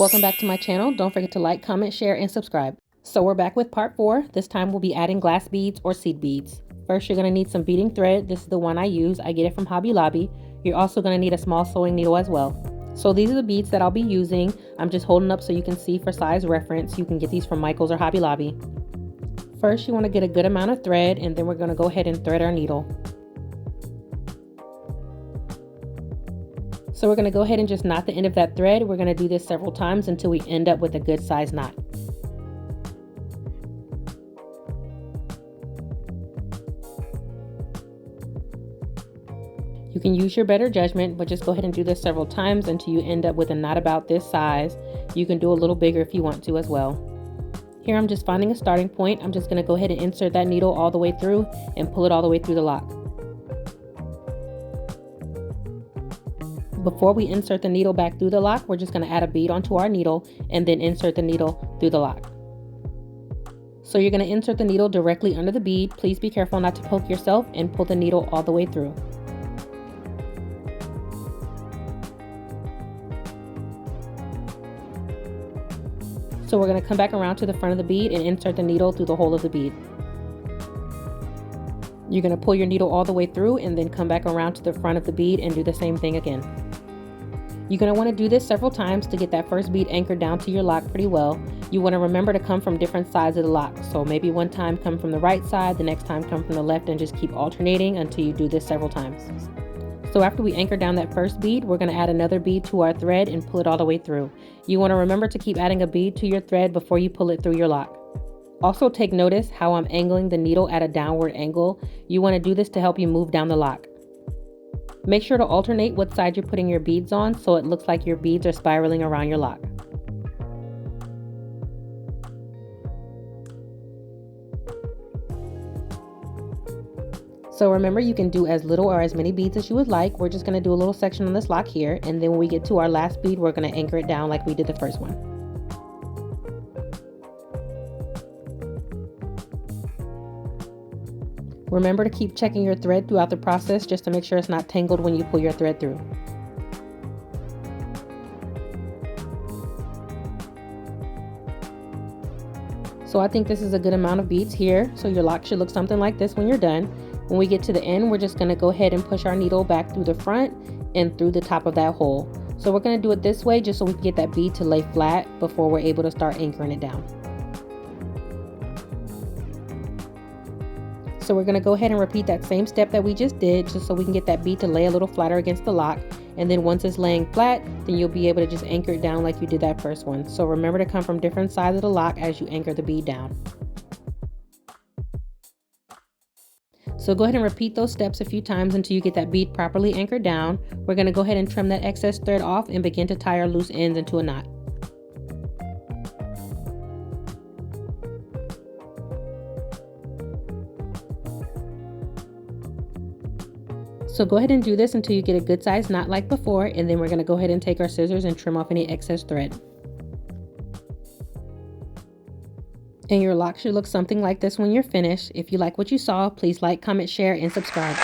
Welcome back to my channel. Don't forget to like, comment, share, and subscribe. So we're back with part 4. This time we'll be adding glass beads or seed beads. First, you're going to need some beading thread. This is the one I use. I get it from Hobby Lobby. You're also going to need a small sewing needle as well. So these are the beads that I'll be using. I'm just holding up so you can see for size reference. You can get these from Michael's or Hobby Lobby. First, you want to get a good amount of thread, and then we're going to go ahead and thread our needle. So we're going to go ahead and just knot the end of that thread. We're going to do this several times until we end up with a good size knot. You can use your better judgment, but just go ahead and do this several times until you end up with a knot about this size. You can do a little bigger if you want to as well. Here I'm just finding a starting point. I'm just going to go ahead and insert that needle all the way through and pull it all the way through the lock. Before we insert the needle back through the lock, we're just going to add a bead onto our needle and then insert the needle through the lock. So you're going to insert the needle directly under the bead. Please be careful not to poke yourself and pull the needle all the way through. So we're going to come back around to the front of the bead and insert the needle through the hole of the bead. You're going to pull your needle all the way through and then come back around to the front of the bead and do the same thing again. You're going to want to do this several times to get that first bead anchored down to your lock pretty well. You want to remember to come from different sides of the lock. So maybe one time come from the right side, the next time come from the left, and just keep alternating until you do this several times. So after we anchor down that first bead, we're going to add another bead to our thread and pull it all the way through. You want to remember to keep adding a bead to your thread before you pull it through your lock. Also take notice how I'm angling the needle at a downward angle. You want to do this to help you move down the lock. Make sure to alternate what side you're putting your beads on so it looks like your beads are spiraling around your lock. So remember, you can do as little or as many beads as you would like. We're just going to do a little section on this lock here, and then when we get to our last bead, we're going to anchor it down like we did the first one. Remember to keep checking your thread throughout the process just to make sure it's not tangled when you pull your thread through. So I think this is a good amount of beads here. So your lock should look something like this when you're done. When we get to the end, we're just going to go ahead and push our needle back through the front and through the top of that hole. So we're going to do it this way just so we can get that bead to lay flat before we're able to start anchoring it down. So we're going to go ahead and repeat that same step that we just did just so we can get that bead to lay a little flatter against the lock. And then once it's laying flat, then you'll be able to just anchor it down like you did that first one. So remember to come from different sides of the lock as you anchor the bead down. So go ahead and repeat those steps a few times until you get that bead properly anchored down. We're going to go ahead and trim that excess thread off and begin to tie our loose ends into a knot. So go ahead and do this until you get a good size knot like before, and then we're going to go ahead and take our scissors and trim off any excess thread. And your lock should look something like this when you're finished. If you like what you saw, please like, comment, share, and subscribe.